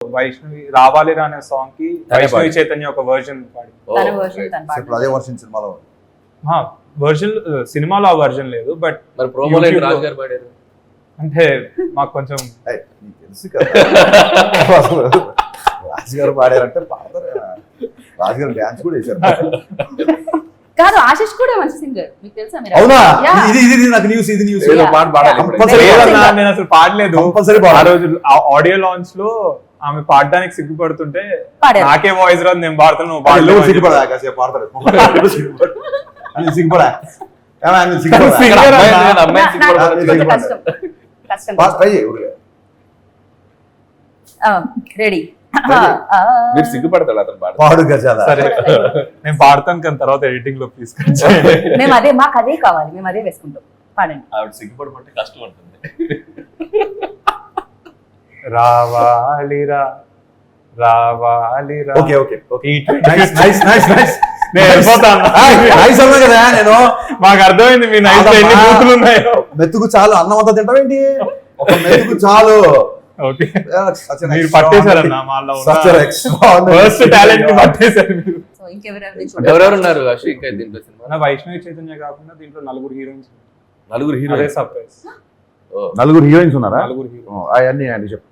వైష్ణవి రావాలి రా అనే సాంగ్ కి వైష్ణవి చైతన్య ఒక వర్జన్ పాడి తన వర్షన్ తన పాట. ఇప్పుడు అదే వర్షన్ సినిమాలో ఉంది. వర్జన్ సినిమాలో ఆ వర్జన్ లేదు బట్ మరి ప్రోమోలో అయితే రాజు గారు పాడారు. అంటే మాకు కొంచెం ఏయ్, నీకు తెలుసు కదా అసలు రాజుగారు పాడారంటే పాడతారు. రాజుగారు డ్యాన్స్ కూడా వేశారు. కాదు ఆశిష్ కూడా మంచి సింగర్, మీకు తెలుసా? మీరు అవునా? Yeah. ఇది నాకు న్యూస్, ఇది న్యూస్. ఏదో పాట పాడాలి ఇప్పుడు. Compulsory లేదన్నా, నేను అసలు పాడలేదు. Compulsory ఆ పాడాలి. రోజు ఆడియో లాంచ్ లో ఆమె పాడడానికి సిగ్గుపడుతుంటే పాడారు. నాకే వాయిస్ రాదు, నేను పాడుతాను నువ్వు పాడలేదు. పాడలేవు అని సిగ్గుపడా కాసేపు పాడతాడు. అని సిగ్గుపడా ఆయన సిగ్గుపడా. Singer అమ్మాయి అన్నా. నేను అమ్మాయిని సిగ్గుపడతాను. కొంచెం కష్టం కష్టం. ట్రై చేయి ఊరికే. రెడీ మీరు సిగ్గుపడతాడు అతను పాట. పాడు గజాల. సరే నేను పాడతాను కానీ తర్వాత ఎడిటింగ్ లో ప్లీజ్ మేము అదే, మాకు అదే కావాలి, మేము అదే వేసుకుంటాం. పాడండి. ఆవిడ సిగ్గుపడమంటే కష్టం ఉంటుంది. రావాలిరా రావాలిరా. Okay okay okay. ఈ నైస్ నైస్ నైస్ నైస్. నేను వెళ్ళిపోతాను. నైస్ అన్నా కదా నేను. మాకు అర్థమైంది మీ నైట్ లో ఎన్ని బూతులు ఉన్నాయో. మెతుకు చాలు, అన్నం అంతా తింటావేంటి? ఒక మెతుకు చాలు. ఓకే మీరు పట్టేశారన్న మాలో ఫస్ట్ టాలెంట్ ని పట్టేశారు మీరు. సో ఇంకెవరెవరు ఎవరెవరు ఉన్నారు అశ్విన్ ఇంకా దీంట్లో సినిమా? మన వైష్ణవి చైతన్య కాకుండా దీంట్లో నలుగురు హీరోయిన్స్. నలుగురు అదే హీరోయిన్స్. సర్ప్రైజ్. నలుగురు హీరోయిన్స్ ఉన్నారా? నలుగురు హీరో. అవన్నీ అండి చెప్పు.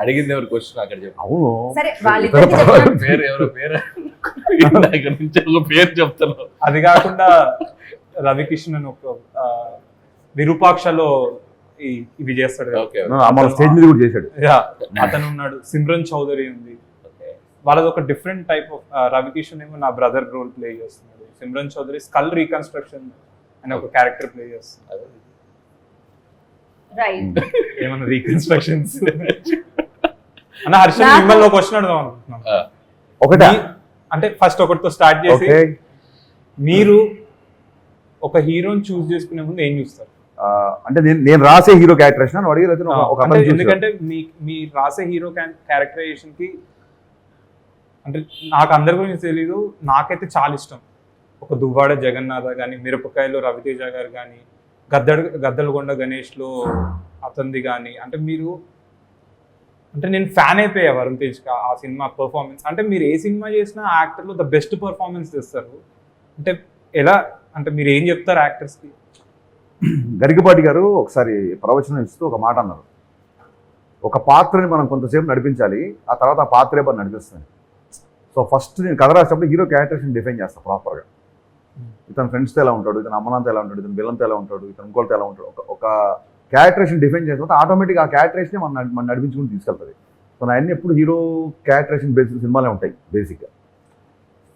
అడిగింది ఎవరు క్వశ్చన్ అక్కడ చెప్పు. అవును. సరే వాళ్ళిద్దరికి చెప్పండి. పేరు ఎవరో పేరు ఇక్కడ నుంచి ఒక పేరు చెప్తాను. అది కాకుండా రవికిషన్ అని ఒక విరూపాక్షలో ఇవి చేస్తాడు కదా. ఓకే మన స్టేజ్ మీద కూడా చేశాడు. యా, అతను ఉన్నాడు. సిమ్రన్ చౌదరి ఉంది. వాళ్ళది ఒక డిఫరెంట్ టైప్ ఆఫ్. రవికిషన్ ఏమో నా బ్రదర్ రోల్ ప్లే చేస్తున్నాడు. సిమ్రన్ చౌదరి స్కల్ రీకన్స్ట్రక్షన్ అనే ఒక క్యారెక్టర్ ప్లే చేస్తున్నాడు. రైట్. ఏమన్నా రీకన్స్ట్రక్షన్స్ అన్న హర్ష మిమ్మల్ని ఒక క్వశ్చన్ అడుగుదాం అనుకుంటున్నాను. ఒకటే అంటే ఫస్ట్ ఒకటితో స్టార్ట్ చేసి ఓకే. మీరు ఒక హీరోని చూస్ చేసుకునే ముందు ఏం చూస్తారు? అంటే నేను రాసే హీరో క్యారెక్టరేషన్ అని అడిగి ఒక అంటే అతను చూసాడు. ఎందుకంటే మీ రాసే హీరో క్యారెక్టరైజేషన్ కి అంటే నాకు అందరి గురించి తెలీదు, నాకైతే చాలా ఇష్టం. ఒక దువ్వాడ జగన్నాథ కానీ, మిరపకాయలో రవితేజ గారు కానీ, గద్దలగొండ గణేష్లో అతనిది కానీ, అంటే మీరు అంటే నేను ఫ్యాన్ అయిపోయా వరుణ్ తేజ్ ఆ సినిమా పర్ఫార్మెన్స్. అంటే మీరు ఏ సినిమా చేసినా ఆ యాక్టర్లో ద బెస్ట్ పర్ఫార్మెన్స్ తెస్తారు. అంటే ఎలా, అంటే మీరు ఏం చెప్తారు యాక్టర్స్కి? గరికపాటి గారు ఒకసారి ప్రవచనం ఇస్తూ ఒక మాట అన్నారు. ఒక పాత్రని మనం కొంతసేపు నడిపించాలి, ఆ తర్వాత ఆ పాత్రే మనం నడిపిస్తుంది. సో ఫస్ట్ నేను కథ రాసినప్పుడు హీరో క్యారెక్టర్స్ని డిఫైన్ చేస్తాను ప్రాపర్గా. ఇతను ఫ్రెండ్స్తో ఎలా ఉంటాడు, ఇతను అమ్మనాథతో ఎలా ఉంటాడు, ఇతను విలన్తో ఎలా ఉంటాడు, ఇతను ఇంకోటితో ఎలా ఉంటాడు. ఒక క్యారెక్టరేషన్ డిఫైన్ చేసిన తర్వాత ఆటోమేటిక్గా ఆ క్యారెక్టరేషనే మనం నడిపించుకుని తీసుకెళ్తుంది. సో నా అన్ని ఎప్పుడు హీరో క్యారెక్టరేషన్ బేసిక్ సినిమాలే ఉంటాయి బేసిక్గా.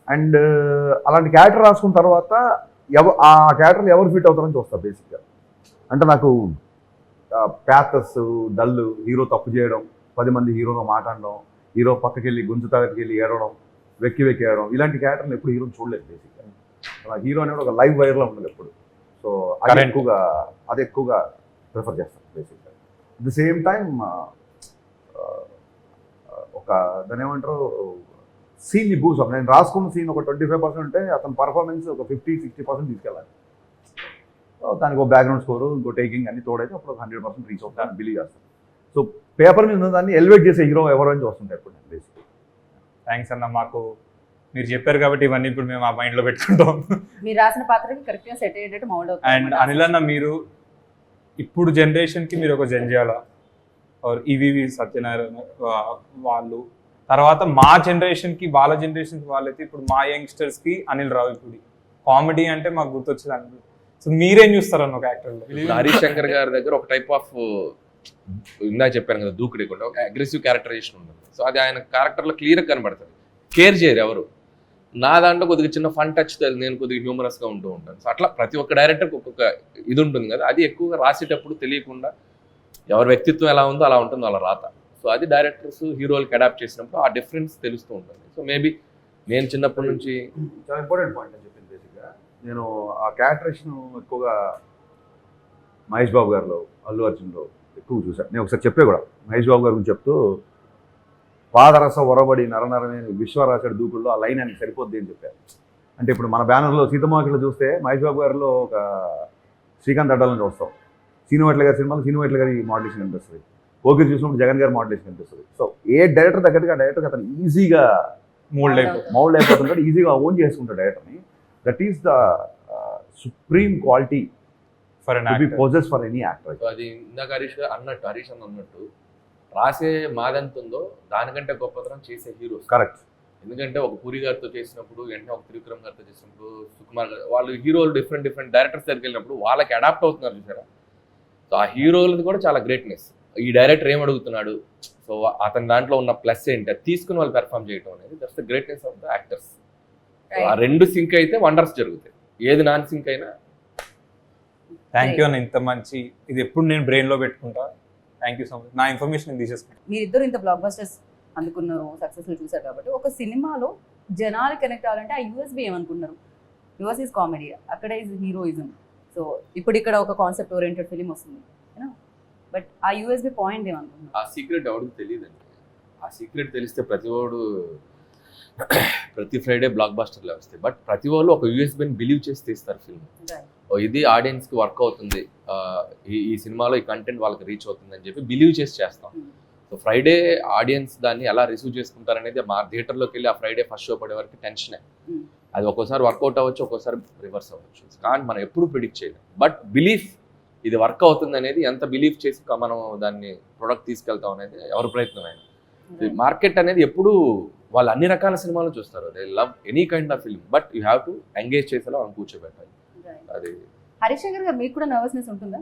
అండ్ అలాంటి క్యారెక్టర్ రాసుకున్న తర్వాత ఆ క్యారెక్టర్లు ఎవరు ఫిట్ అవుతారని చూస్తారు బేసిక్గా. అంటే నాకు ప్యాథస్, డల్, హీరో తప్పు చేయడం, 10 మంది హీరోతో మాట్లాడడం, హీరో పక్కకెళ్ళి గుంజు తగ్గకెళ్ళి ఏడవడం, వెక్కి ఏడడం, ఇలాంటి క్యారెక్టర్లు ఎప్పుడు హీరోని చూడలేదు బేసిక్గా. నాకు హీరో అనేది ఒక లైవ్ వైర్లో ఉండదు ఎప్పుడు. సో అది ఎక్కువగా ప్రిఫర్ చేస్తాను బేసిక్గా. అట్ ది సేమ్ టైం ఒక దాని ఏమంటారు సీన్ని బూస్ అప్. నేను రాసుకున్న సీన్ ఒక 25% ఉంటే అతని పర్ఫార్మెన్స్ ఒక 50-60% తీసుకెళ్ళాలి. దానికి ఒక బ్యాక్గ్రౌండ్ స్కోరు, ఇంకో టేకింగ్ అన్ని తోడైతే అప్పుడు 100% రీచ్ అవుతాను బిలీవ్ చేస్తాను. సో పేపర్ మీద ఉన్న దాన్ని ఎలివేట్ చేసే హీరో ఎవరు అని చూస్తుంటాయి ఇప్పుడు నేను బేసిక్గా. థ్యాంక్స్ అన్న, మాకు మీరు చెప్పారు కాబట్టి ఇవన్నీ ఇప్పుడు మేము ఆ మైండ్లో పెట్టుకుంటాం. మీరు రాసిన పాత్రకి కరెక్ట్గా సెట్ అయ్యేటట్టు మౌల్డ్ అవుతుంది. అండ్ అనిల్ అన్న, మీరు ఇప్పుడు జనరేషన్కి మీరు ఒక జంజాల ఈవీవి సత్యనారాయణ వాళ్ళు, తర్వాత మా జనరేషన్కి వాళ్ళ జనరేషన్కి వాళ్ళైతే ఇప్పుడు మా యంగ్స్టర్స్కి అనిల్ రావిపూడి. కామెడీ అంటే మాకు గుర్తొచ్చేది అనిల్. సో మీరేం చూస్తారన్న ఒక యాక్టర్లో? హరీష్ శంకర్ గారి దగ్గర ఒక టైప్ ఆఫ్ ఇందా చెప్పాను కదా, దూకుడికుండా ఒక అగ్రెసివ్ క్యారెక్టరైజేషన్ ఉంటుంది. సో అది ఆయన క్యారెక్టర్లో క్లియర్గా కనబడుతుంది. కేర్ చేయరు ఎవరు. నా దాంట్లో కొద్దిగా చిన్న ఫన్ టచ్, నేను కొద్దిగా హ్యూమరస్గా ఉంటూ ఉంటాను. సో అట్లా ప్రతి ఒక్క డైరెక్టర్కి ఒక్కొక్క ఇది ఉంటుంది కదా, అది ఎక్కువగా రాసేటప్పుడు తెలియకుండా ఎవరి వ్యక్తిత్వం ఎలా ఉందో అలా ఉంటుంది వాళ్ళ రాత. సో అది డైరెక్టర్స్ హీరోలకి అడాప్ట్ చేసినప్పుడు ఆ డిఫరెన్స్ తెలుస్తూ ఉంటుంది. సో మేబీ నేను చిన్నప్పటి నుంచి చాలా ఇంపార్టెంట్ పాయింట్ అని చెప్పింది బేసిక్గా. నేను ఆ క్యారెక్టరేషన్ ఎక్కువగా మహేష్ బాబు గారిలో, అల్లు అర్జున్లో ఎక్కువ చూశాను. నేను ఒకసారి చెప్పే కూడా మహేష్ బాబు గారి గురించి చెప్తూ, పాదరస ఒరబడి నరనరమే విశ్వరాశడి దూకుల్లో ఆ లైన్ ఆయనకి సరిపోద్ది అని చెప్పారు. అంటే ఇప్పుడు మన బ్యానర్లో సీతమ్మకిలో చూస్తే మహేష్ బాబు గారిలో ఒక శ్రీకాంత్ అడ్డాలను చూస్తాం. సీను వైట్ల గారి సినిమాలో సీను వైట్ల గారి మోడలేషన్ కనిపిస్తుంది. ఓకే చూసినప్పుడు జగన్ గారి మోడలేషన్ కనిపిస్తుంది. సో ఏ డైరెక్టర్ తగ్గట్టుగా డైరెక్టర్ అతను ఈజీగా మోల్డ్ అయిపోతుంది. మౌల్డ్ అయిపోతుంటాడు, ఈజీగా ఓన్ చేసుకుంటాడు డైరెక్టర్ని. That is the supreme quality for an to be actor. Possess for any actor. So అది ఇందాక హరీష్ అన్నట్టు రాసే మాదెంత ఉందో దానికంటే గొప్పతనం చేసే హీరోస్. కరెక్ట్. ఎందుకంటే ఒక పూరి గారితో చేసినప్పుడు, వెంటనే ఒక త్రివిక్రమ్ గారితో చేసినప్పుడు, సుకుమార్ గారు, వాళ్ళు హీరోలు డిఫరెంట్ డైరెక్టర్స్ దగ్గరికి వెళ్ళినప్పుడు వాళ్ళకి అడాప్ట్ అవుతున్నారు చూసారా. సో ఆ హీరోలది కూడా చాలా గ్రేట్నెస్. ఈ డైరెక్టర్ ఏం అడుగుతున్నాడు, సో అతని దాంట్లో ఉన్న ప్లస్ ఏంటి, అది తీసుకుని వాళ్ళు పెర్ఫామ్ చేయడం అనేది that's the greatness of the actors. ఆ రెండు సింక్ అయితే వండర్స్ జరుగుతాయి, ఏది నాన్ సింక్ అయినా. థ్యాంక్ యూ అన్న, ఇంత మంచి ఇది ఎప్పుడు నేను బ్రెయిన్ లో పెట్టుకుంటా. Thank you so much. నా ఇన్ఫర్మేషన్ తీసేసుకుంటా. మీరిద్దరు ఇంత బ్లాక్ బస్టర్స్ అందుకున్నారు, సక్సెస్ఫుల్ చూసారు కాబట్టి ఒక సినిమాలో జనాలు కనెక్ట్ అవ్వాలంటే ఆ యూఎస్బి ఏమనుకుంటున్నారు? యూఎస్ ఈజ్ కామెడీ, అక్కడ ఈజ్ హీరోయిజం. సో ఇప్పుడు ఇక్కడ ఒక కాన్సెప్ట్ ఓరియంటెడ్ ఫిలిం వస్తుంది, బట్ ఆ యూఎస్బి పాయింట్ ఏమనుకుంటున్నారు? ఆ సీక్రెట్ ఎవరికి తెలియదండి. ఆ సీక్రెట్ తెలిస్తే ప్రతి ఫ్రైడే బ్లాక్ బస్టర్లు వస్తాయి. బట్ ప్రతి వాళ్ళు ఒక యూఎస్బీని బిలీవ్ చేసి తీస్తారు ఫిల్మ్. ఇది ఆడియన్స్కి వర్క్ అవుతుంది, ఈ సినిమాలో ఈ కంటెంట్ వాళ్ళకి రీచ్ అవుతుంది అని చెప్పి బిలీవ్ చేసి చేస్తాం. సో ఫ్రైడే ఆడియన్స్ దాన్ని ఎలా రిసీవ్ చేసుకుంటారనేది మా థియేటర్లోకి వెళ్ళి ఆ ఫ్రైడే ఫస్ట్ షో పడే వరకు టెన్షనే. అది ఒక్కోసారి వర్కౌట్ అవ్వచ్చు, ఒక్కోసారి రివర్స్ అవ్వచ్చు, కానీ మనం ఎప్పుడు ప్రిడిక్ట్ చేయలేం. బట్ బిలీఫ్ ఇది వర్క్ అవుతుంది అనేది, ఎంత బిలీవ్ చేసి మనం దాన్ని ప్రొడక్ట్ తీసుకెళ్తాం అనేది ఎవరి ప్రయత్నమైనా. మార్కెట్ అనేది ఎప్పుడు వాళ్ళు అన్ని రకాల సినిమాలు చూస్తారు, they love any kind of film, but you have to engage చేసేలా వాళ్ళని కూర్చోబెట్టాలి. అది హరీష్ శంకర్ గారు మీకు కూడా నర్వస్నెస్ ఉంటుందా?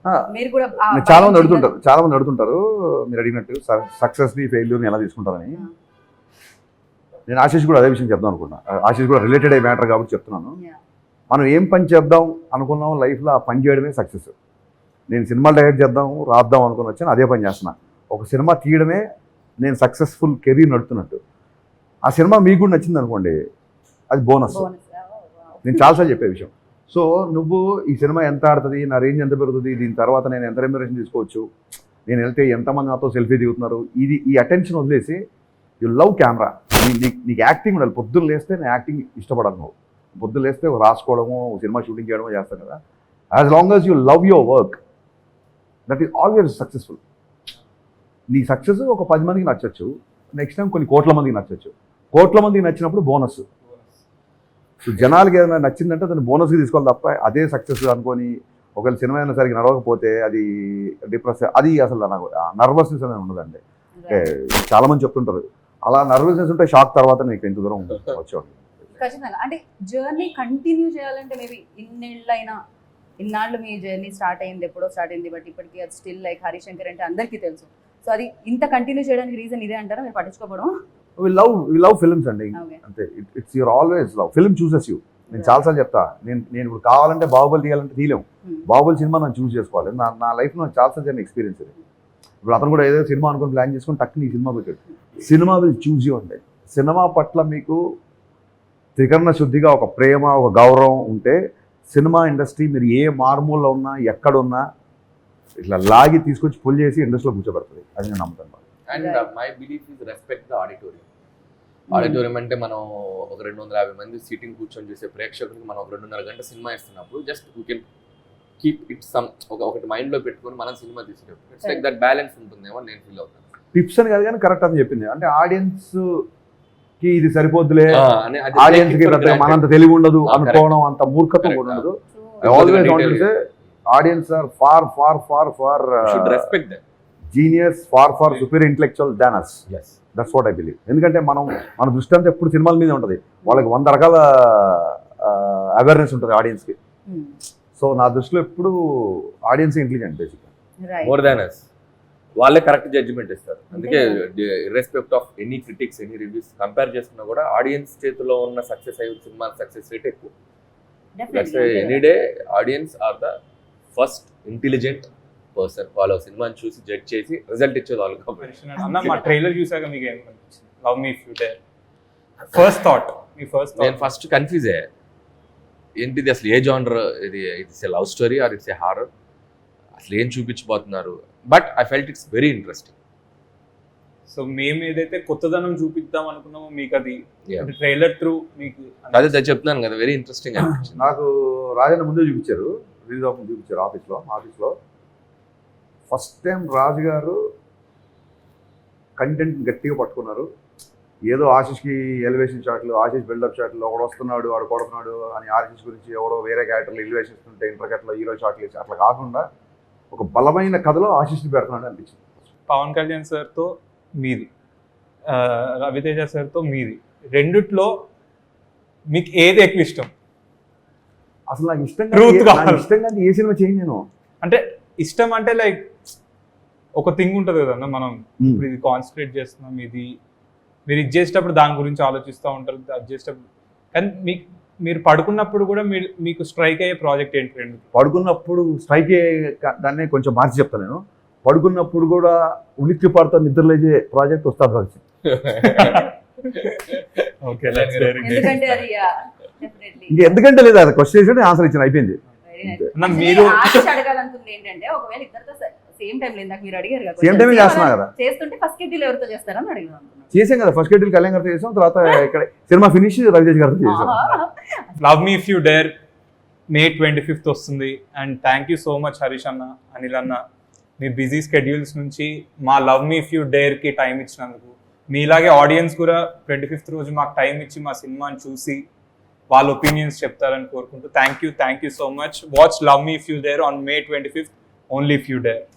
ఆ, మీరు కూడా చాలా మంది అడుగుతుంటారు మీరు అడిగినట్టు సక్సెస్ని ఫెయిల్యూర్ని ఎలా తీసుకుంటారని. నేను ఆశీష్ కూడా అదే విషయం చెప్దాం అనుకున్నా. ఆశీష్ కూడా రిలేటెడ్ అయ్యే మ్యాటర్ కాబట్టి చెప్తున్నాను. మనం ఏం పని చేద్దాం అనుకున్నాం లైఫ్లో ఆ పని చేయడమే సక్సెస్. నేను సినిమాలు డైరెక్ట్ చేద్దాం రాద్దాం అనుకుని వచ్చాను, అదే పని చేస్తున్నా. ఒక సినిమా తీయడమే నేను సక్సెస్ఫుల్ కెరీర్ నడుపుతున్నట్టు. ఆ సినిమా మీకు కూడా నచ్చింది అనుకోండి, అది బోనస్. నేను చాలాసార్లు చెప్పే విషయం. సో నువ్వు ఈ సినిమా ఎంత ఆడుతుంది, నా రేంజ్ ఎంత పెరుగుతుంది, దీని తర్వాత నేను ఎంత రెమ్యునరేషన్ తీసుకోవచ్చు, నేను వెళ్తే ఎంతమంది నాతో సెల్ఫీ దిగుతున్నారు, ఈ అటెన్షన్ వదిలేసి యు లవ్ కెమెరా. నీకు యాక్టింగ్ ఉండాలి. పొద్దున్న లేస్తే నేను యాక్టింగ్ ఇష్టపడాలి. నువ్వు పొద్దున్న లేస్తే రాసుకోవడము, సినిమా షూటింగ్ చేయడమో చేస్తాను కదా. As long as you love your work, that is always successful. నీ సక్సెస్ ఒక 10 మందికి నచ్చచ్చు, నెక్స్ట్ టైం కొన్ని కోట్ల మందికి నచ్చచ్చు. కోట్ల మందికి నచ్చినప్పుడు బోనస్. సో జనాలకి ఏదైనా నచ్చిందంటే దాన్ని బోనస్గా తీసుకోవాలి తప్ప అదే సక్సెస్ అనుకొని ఒకవేళ సినిమా అయినా సరిగ్గా నడవకపోతే అది డిప్రెస్, అది అసలు నాకు నర్వస్నెస్ అనేది ఉండదండి. చాలామంది చెప్తుంటారు అలా నర్వస్నెస్ ఉంటే షాక్ తర్వాత నీకు ఎంత దూరం వచ్చేవాడు. ఖచ్చితంగా. అంటే జర్నీ కంటిన్యూ చేయాలంటే మేబీ ఇన్నాళ్ళు మీ జర్నీ స్టార్ట్ అయింది, ఎప్పుడో స్టార్ట్ అయింది, బట్ ఇప్పటికీ అది స్టిల్ లైక్ హరీష్ శంకర్ అంటే అందరికీ తెలుసు. సో అది ఇంత కంటిన్యూ చేయడానికి రీజన్ ఇదే అంటారా, మీరు పట్టించుకోవడం? వి లవ్ ఫిల్మ్స్ అండి, అంతే. It's your always love. Film chooses you. నేను చాలాసార్లు చెప్తా, నేను ఇప్పుడు కావాలంటే బాహుబలి తీయాలంటే తీయలేము. బాహుబలి సినిమా నన్ను చూస్ చేసుకోవాలి. నా లైఫ్లో నాకు చాలాసార్లు జరిగిన ఎక్స్పీరియన్స్ ఇది. ఇప్పుడు అతను కూడా ఏదో సినిమా అనుకుని ప్లాన్ చేసుకుని టక్కుని ఈ సినిమా పెట్టాడు. సినిమా విల్ చూజ్ యూ అంటే, సినిమా పట్ల మీకు త్రికరణ శుద్ధిగా ఒక ప్రేమ, ఒక గౌరవం ఉంటే సినిమా ఇండస్ట్రీ మీరు ఏ మార్మూల్లో ఉన్నా ఎక్కడున్నా ఇట్లా లాగి తీసుకొచ్చి పుల్ చేసి ఇండస్ట్రీలో కూర్చోబెడుతుంది. అది నేను నమ్ముతాను. And my belief is respect the auditorium. Auditorium అంటే మనం ఒక 250 మంది సీటింగ్ కూర్చొని చూసే ప్రేక్షకులకి మనం ఒక 2.5 గంట సినిమా ఇస్తున్నప్పుడు just you can keep it some ఒకటి మైండ్లో పెట్టుకొని మనం సినిమా తీసుకునేప్పుడు ఇట్స్ లైక్ దట్ బ్యాలెన్స్ ఉంటుందేమో నేను ఫీల్ అవుతాను. టిప్స్ అని కాదు కానీ కరెక్ట్ అని చెప్పింది. అంటే ఆడియన్స్కి ఇది సరిపోద్దులే, ఆడియన్స్కి మనంత తెలివి ఉండదు అనుకోవడం, అంత మూర్ఖత్వం కూడా ఉండదు. Always want to say audience are far far far far respect them, genius, far superior intellectual than us. That's what I believe. ఎందుకంటే మన దృష్టి అంతా ఎప్పుడు సినిమాల మీద ఉంటుంది. వాళ్ళకి 100 రకాల అవేర్నెస్ ఉంటుంది ఆడియన్స్కి. సో నా దృష్టిలో ఎప్పుడు ఆడియన్స్ ఇంటెలిజెంట్ బేసిక్గా, మోర్ దాన్ us. వాళ్ళే కరెక్ట్ జడ్జిమెంట్ ఇస్తారు. అందుకే irrespective of any critics, any reviews compare చేసుకున్నా కూడా ఆడియన్స్ చేతిలో ఉన్న సక్సెస్ అయ్యే సినిమా సక్సెస్ రేట్ ఎక్కువ. Any day audience are the first intelligent person. వాళ్ళ సినిమాని చూసి జడ్జ్ చేసి రిజల్ట్ ఇచ్చేది వాళ్ళు. అన్న మా ట్రైలర్ చూసాక మీకు ఏమనిపించింది? Love me if you dare. First thought, మీ ఫస్ట్ థాట్. నేను ఫస్ట్ కన్ఫ్యూజ్ అయ్యా, ఏంటిది అసలు ఏ జానర్ ఇది? It's a love story or it's a horror? అసలు ఏం చూపించబోతున్నారు? But I felt it's very interesting. So మేము ఏదైతే కొత్తదనం చూపిద్దాం అనుకున్నామో మీకు అది ట్రైలర్ త్రూ మీకు అదే చెప్తున్నాను కదా, వెరీ ఇంట్రెస్టింగ్ అనిపించింది. నాకు రాజన్న ముందే చూపించారు, రిలీజ్ ఆఫ్ చూపించారు ఆఫీస్లో. ఫస్ట్ టైం రాజు గారు కంటెంట్ గట్టిగా పట్టుకున్నారు. ఏదో ఆశిష్కి ఎలివేషన్ షాట్లు, ఆశిష్ బిల్డప్ షాట్లు, ఒకడు వస్తున్నాడు వాడు కొడుతున్నాడు అని ఆశిష్ గురించి ఎవడో వేరే క్యారెక్టర్లు ఎలివేషన్ ఇస్తుంటే ఇంటర్కట్లో హీరో షాట్లు ఇచ్చి అట్లా కాకుండా ఒక బలమైన కథలో ఆశిష్ని పెడుతున్నాడు అనిపించింది. పవన్ కళ్యాణ్ సార్తో మీది, రవితేజ సార్తో మీది, రెండిట్లో మీకు ఏది ఎక్కువ ఇష్టం? అసలు నాకు Truth కావాలి. ఇష్టంగా ఏ సినిమా చేయను నేను. అంటే ఇష్టం అంటే లైక్ ఒక థింగ్ ఉంటుంది కదన్నా, మనం ఇప్పుడు ఇది కాన్సన్ట్రేట్ చేస్తున్నాం, ఇది మీరు ఇది చేసేటప్పుడు దాని గురించి ఆలోచిస్తూ ఉంటారు, అది చేసేటప్పుడు. కానీ మీరు పడుకున్నప్పుడు కూడా మీకు స్ట్రైక్ అయ్యే ప్రాజెక్ట్ ఏంటి? రెండు పడుకున్నప్పుడు స్ట్రైక్ దాన్ని కొంచెం మార్చి చెప్తాను నేను. పడుకున్నప్పుడు కూడా ఉలిక్కి పడుతూ నిద్రలేసే ప్రాజెక్ట్ ఉస్తాద్ భగత్ సింగ్. ఓకే, ఎందుకంటే అది డెఫినెట్లీ ఇంక ఎందుకంటే లేదు, అది క్వశ్చన్ ఆన్సర్ ఇచ్చిన అయిపోయింది. మీరు ఆశిష్ అడగాలనుకుంది ఏంటంటే ఒకవేళ ఇద్దరితో సేమ్ టైం లేదు, మీరు అడిగారు కదా, సేమ్ టైమే చేస్తున్నా కదా. చేస్తుంటే ఫస్ట్ షెడ్యూల్ ఎవరితో చేస్తారని అడిగాను అనుకున్నాను. చేసాం కదా, ఫస్ట్ షెడ్యూల్ కళ్యాణ్ గారితో చేసాం, తర్వాత ఇక్కడ సినిమా ఫినిష్ రవితేజ్ గారితో చేసాం. Love me if you dare May 25th వస్తుంది. And thank you so much Harish అన్న, అనిల్ అన్న, మీ బిజీ స్కెడ్యూల్స్ నుంచి మా లవ్ మీ ఇఫ్ యూ డేర్కి టైం ఇచ్చినందుకు. మీలాగే ఆడియన్స్ కూడా 25th రోజు మాకు టైం ఇచ్చి మా సినిమాని చూసి వాళ్ళ ఒపీనియన్స్ చెప్తారని కోరుకుంటూ thank you so much. Watch love me if you dare on May 25th, only if you dare.